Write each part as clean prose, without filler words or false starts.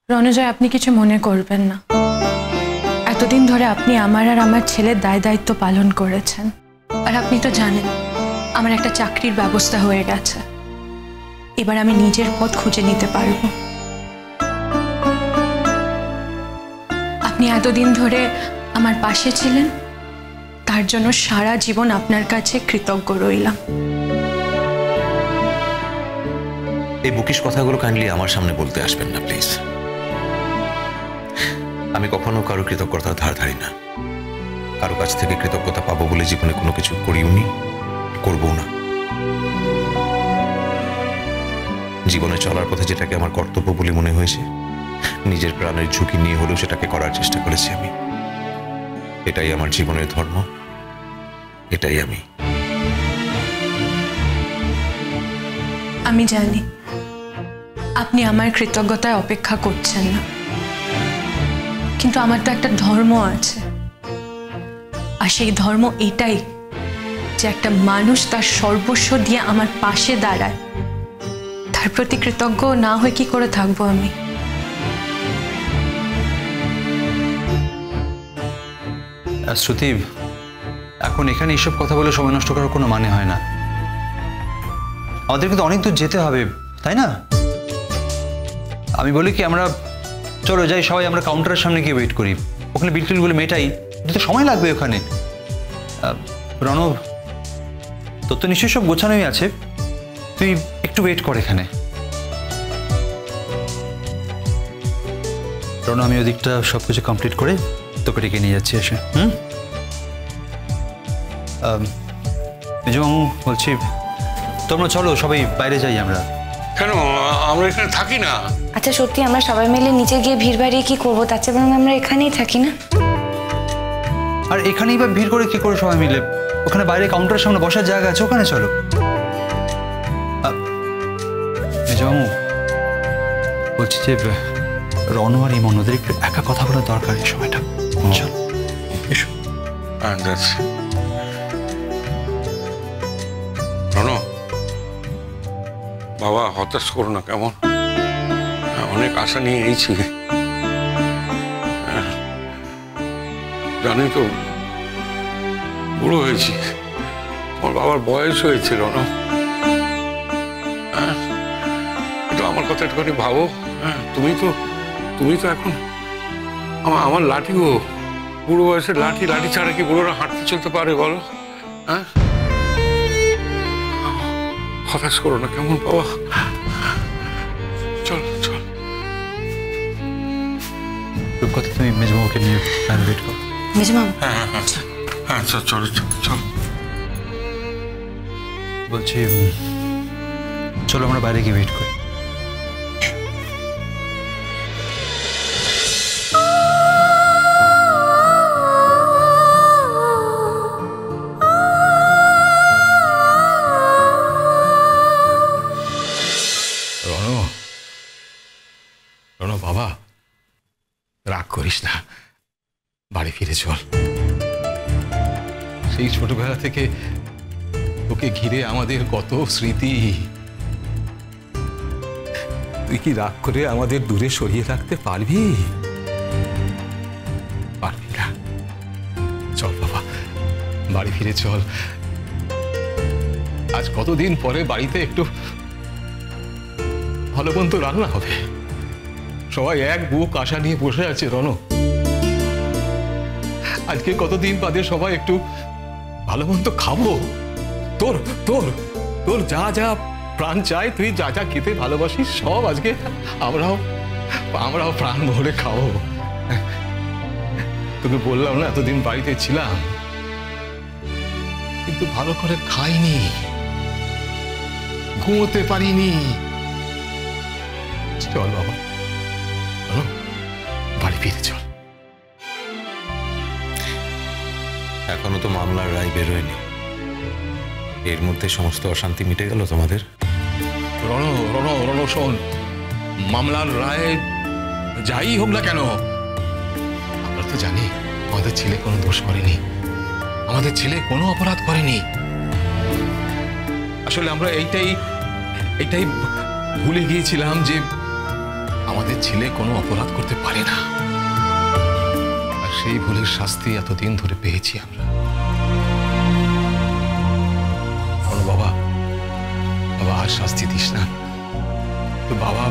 রণজয়, আপনি কিছু মনে করবেন না। এতদিন ধরে আপনি আমার আর আমার ছেলের দায় দায়িত্ব পালন করেছেন, আর আপনি তো জানেন আমার একটা চাকরির ব্যবস্থা হয়ে গেছে। এবার আমি নিজের পথ খুঁজে নিতে পারব। আপনি এতদিন ধরে আমার পাশে ছিলেন, তার জন্য সারা জীবন আপনার কাছে কৃতজ্ঞ রইলাম। এই বুকিশ কথাগুলো কাইন্ডলি আমার সামনে বলতে আসবেন না প্লিজ। আমি কখনো কারো কৃতজ্ঞতার ধার ধারি না। কারো কাছ থেকে কৃতজ্ঞতা পাবো বলে জীবনে কোনো কিছু করিওনি, করবো না। জীবনে চলার পথে যেটাকে আমার কর্তব্য বলে মনে হয়েছে, নিজের প্রাণের ঝুঁকি নিয়ে হলেও সেটাকে করার চেষ্টা করেছি আমি। এটাই আমার জীবনের ধর্ম, এটাই আমি। আমি জানি আপনি আমার কৃতজ্ঞতায় অপেক্ষা করছেন না, কিন্তু আমার তো একটা ধর্ম আছে, আর সেই ধর্ম এটাই যে একটা মানুষ তার সর্বস্ব দিয়ে আমার পাশে দাঁড়ায়, তার প্রতি কৃতজ্ঞ না হয়ে কি করে থাকবো আমি? শ্রুতি, এখন এখানে এইসব কথা বলে সময় নষ্ট করার কোনো মানে হয় না। আমাদের কিন্তু অনেক দূর যেতে হবে, তাই না? আমি বলি কি, আমরা চলো যাই সবাই, আমরা কাউন্টারের সামনে গিয়ে ওয়েট করি, ওখানে বিল টিলগুলো মেটাই, তো সময় লাগবে ওখানে। রণব, তোর তো নিশ্চয়ই সব গোছানোই আছে, তুই একটু ওয়েট কর এখানে। রণ, আমি ওদিকটা সব কিছু কমপ্লিট করে তোকে ডেকে নিয়ে যাচ্ছি এসে। মেজবাবু বলছি, তোমরা চলো সবাই বাইরে যাই আমরা। কেন, আমরা এখানে থাকি না? আচ্ছা সত্যি আমরা সবাই মিলে নিচে গিয়ে ভিড় বাড়িয়ে কি করবো, তার চেয়ে বরং আমরা এখানেই থাকি না? আর এখানেই বা ভিড় করে কি করে সবাই মিলে? ওখানে বাইরে কাউন্টারের সামনে বসার জায়গা আছে, ওখানে চলো। মেজবাবু বলছি যে রণু আর ইমন ওদের একটু একা কথা বলার দরকার এই সময়টা। চলো এসো। রণ বাবা, হতাশ করো না কেমন? অনেক আশা নিয়ে এইছি, জানি তো বুড়ো হয়েছি, আমার বাবার বয়স হয়েছিল না। একটু আমার কথা একটুখানি ভাবো। তুমি তো এখন আমার লাঠি গো, বুড়ো বয়সের লাঠি। লাঠি ছাড়া কি বুড়োরা হাঁটতে চলতে পারে বলো? হ্যাঁ, হতাশ করো না কেমন বাবা? চল চল। রূপকথা, তুমি মেজবাবুকে নিয়ে ওয়েট করো। মেজবাবু, হ্যাঁ চল চল চল। বলছি চলো আমরা বাইরে গিয়ে ওয়েট করি। রণ বাবা, রাগ করিস না, বাড়ি ফিরে চল। সেই ছোটবেলা থেকে তোকে ঘিরে আমাদের কত স্মৃতি। তুই কি রাগ করে আমাদের দূরে সরিয়ে রাখতে পারবি? পারবি না। চল বাবা, বাড়ি ফিরে চল। আজ কতদিন পরে বাড়িতে একটু ভালো মন্দ রান্না হবে, সবাই এক বুক আশা নিয়ে বসে আছে। রণ, আজকে কতদিন বাদে সবাই একটু ভালো মন্দ খাবো। তোর তোর তোর যা যা প্রাণ চায়, তুই যা যা খেতে ভালোবাসিস, সব আজকে আমরাও প্রাণ ভরে খাবো। তোকে বললাম না এতদিন বাড়িতে ছিলাম, কিন্তু ভালো করে খাইনি, ঘুমোতে পারিনি। চল বাবা, বাড়ি ফিরে চল। এখনো তো মামলার রায় বেরোয়নি, এর মধ্যে সমস্ত অশান্তি মিটে গেল তোমাদের? রণ রণ রণ শোন, মামলার রায় যাই হোক না কেন, আমরা তো জানি আমাদের ছেলে কোনো দোষ করেনি, আমাদের ছেলে কোনো অপরাধ করেনি। আসলে আমরা এইটাই ভুলে গিয়েছিলাম যে আমাদের ছেলে কোনো অপরাধ করতে পারে না, আর সেই ভুলের শাস্তি এতদিন ধরে পেয়েছি আমরা। বাবা, বাবা আর শাস্তি দিস না। তো বাবা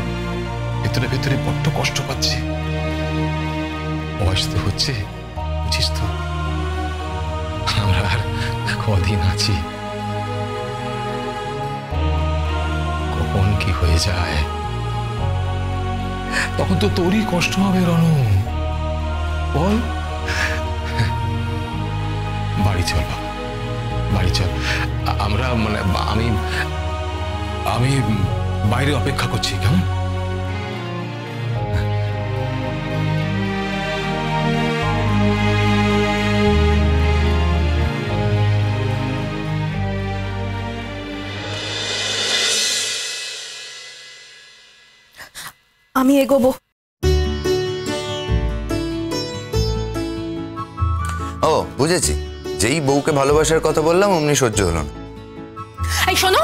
ভেতরে ভেতরে বড্ড কষ্ট পাচ্ছে, বয়স তো হচ্ছে, বুঝিস তো, আমরা আর কদিন আছি, কখন কি হয়ে যায় তখন তো তোরই কষ্ট হবে রনু। বল, বাড়ি চল বাবা, বাড়ি চল। আমরা মানে আমি বাইরে অপেক্ষা করছি, কেমন? আমি এগোবো। ও বুঝেছি, যেই বউকে ভালোবাসার কথা বললাম অমনি সহ্য হলো না। এই শোনো,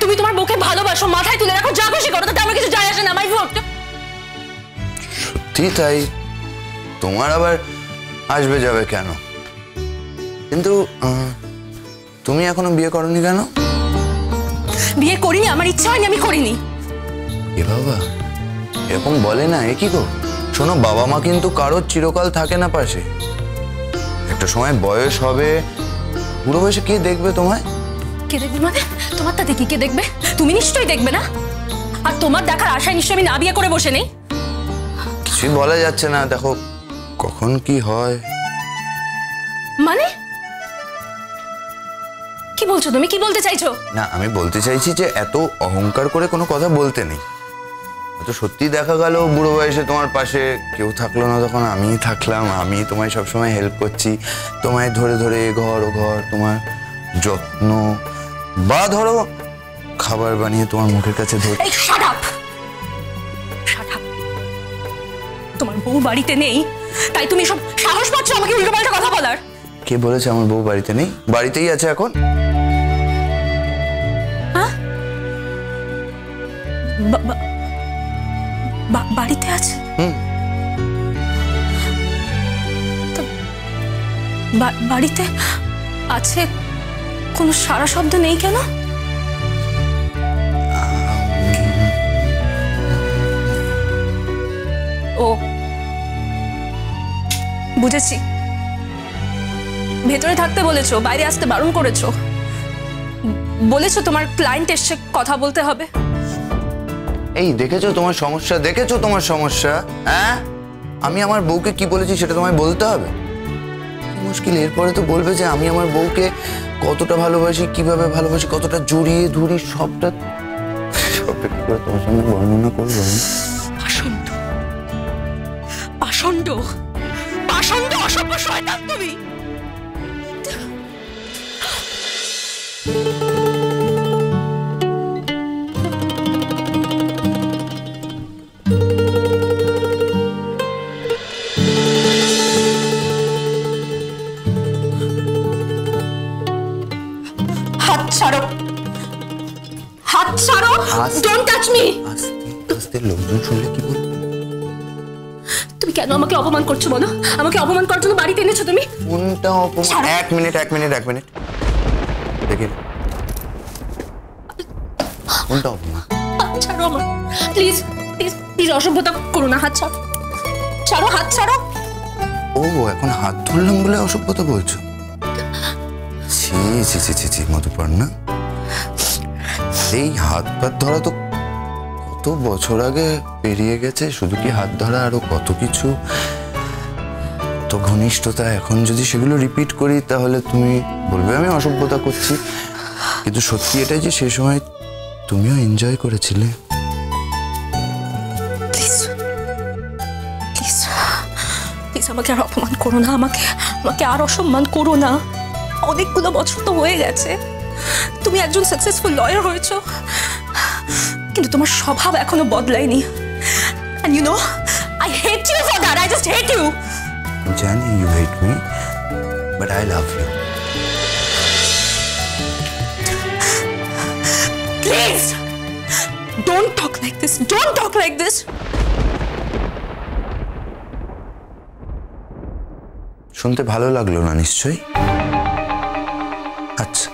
তুমি তোমার বউকে ভালোবাসো, মাথায় তুলে রাখো, যা খুশি করো, তাতে আমার কিছু যায় আসে না। মাই ভোট। সত্যি তাই, তোমার আবার আসবে যাবে কেন? কিন্তু তুমি এখনো বিয়ে করনি কেন? বিয়ে করিনি, আমার ইচ্ছা হয়নি, আমি করিনি। এ বাবা, এরকম বলে না, এ কি গো? শোনো, বাবা মা কিন্তু কারোর চিরকাল থাকে না পাশে। একটা সময় বয়স হবে, বুড়ো বয়সে কে দেখবে তোমায়? কে দেখবে মানে? তোমার তা দেখি কে দেখবে? তুমি নিশ্চয়ই দেখবে না। আর তোমার দেখার আশায় নিশ্চয়ই আমি না বিয়ে করে বসে নেই। কিছুই বলা যাচ্ছে না, দেখো কখন কি হয়। মানে কি বলছো তুমি? কি বলতে চাইছো? না, আমি বলতে চাইছি যে এত অহংকার করে কোনো কথা বলতে নেই। তো সত্যি দেখা গেল বুড়ো বয়সে তোমার পাশে কেউ থাকলো না, তখন আমিই থাকলাম। আমি তোমায় সবসময় হেল্প করছি, তোমায় ধরে ধরে ঘর ও ঘর, তোমার যত্ন, বা ধরো খাবার বানিয়ে তোমার মুখের কাছে ধরে। এই শাট আপ, শাট আপ। তোমার বউ বাড়িতে নেই, তাই তুমি সব সাহস পাচ্ছ আমাকে উল্টোপাল্টা কথা বলার? কে বলেছে আমার বউ বাড়িতে নেই? বাড়িতেই আছে এখন। হ্যাঁ, বাড়িতে আছে? বাড়িতে আছে, কোনো সারা শব্দ নেই কেন? ও বুঝেছি, ভেতরে থাকতে বলেছো, বাইরে আসতে বারণ করেছো, বলেছো তোমার ক্লায়েন্ট এসে কথা বলতে হবে। এই দেখেছো তোমার সমস্যা, দেখেছো তোমার সমস্যা? হ্যাঁ, আমি আমার বউকে কি বলেছি সেটা তোমায় বলতে হবে। মুশকিল, এরপরে তো বলবে যে আমি আমার বউকে কতটা ভালোবাসি, কিভাবে ভালোবাসি, কতটা জড়িয়ে ধরি, সবটা কি করে তোমার সামনে বর্ণনা করবো? পাষণ্ড, পাষণ্ড, পাষণ্ড, অসভ্য শয়তান তুমি। হাত ছাড়ো, হাত ছাড়ো, ডোন্ট টাচ মি। আস্তে আস্তে লোকজন শুনলে কি বলবে? তুমি কেন আমাকে অপমান করছো বলো? আমাকে অপমান করার জন্য বাড়িতে এনেছো তুমি? কোনটা অপমান? এক মিনিট দেখে কোনটা অপমান? ছাড়ো আমার, প্লিজ প্লিজ প্লিজ, অসভ্যতা করো না, হাত ছাড়ো, ছাড়ো, হাত ছাড়ো। ও এখন হাত ধরলাম বলে অসভ্যতা বলছো? ছি ছি ছি ছি ছি, মধুপর্ণা, এই হাত পাত ধরা তো কত বছর আগে পেরিয়ে গেছে। শুধু কি হাত ধরা, আরো কত কিছু, তো ঘনিষ্ঠতা। এখন যদি সেগুলো রিপিট করি তাহলে তুমি বলবে আমি অসভ্যতা করছি, কিন্তু সত্যি এটাই যে সেই সময় তুমিও এনজয় করেছিলে। প্লিজ প্লিজ প্লিজ, আমাকে আর অপমান করো না, আমাকে আর অসম্মান করো না। অনেকগুলো বছর তো হয়ে গেছে, তুমি একজন সাকসেসফুল লয়ার হয়েছো, কিন্তু তোমার স্বভাব এখনো বদলায়নি। And you know, I hate you for that. I just hate you. জানি you hate me, but I love you. Please, don't talk like this. Don't talk like this. শুনতে ভালো লাগলো না নিশ্চয়ই? আচ্ছা,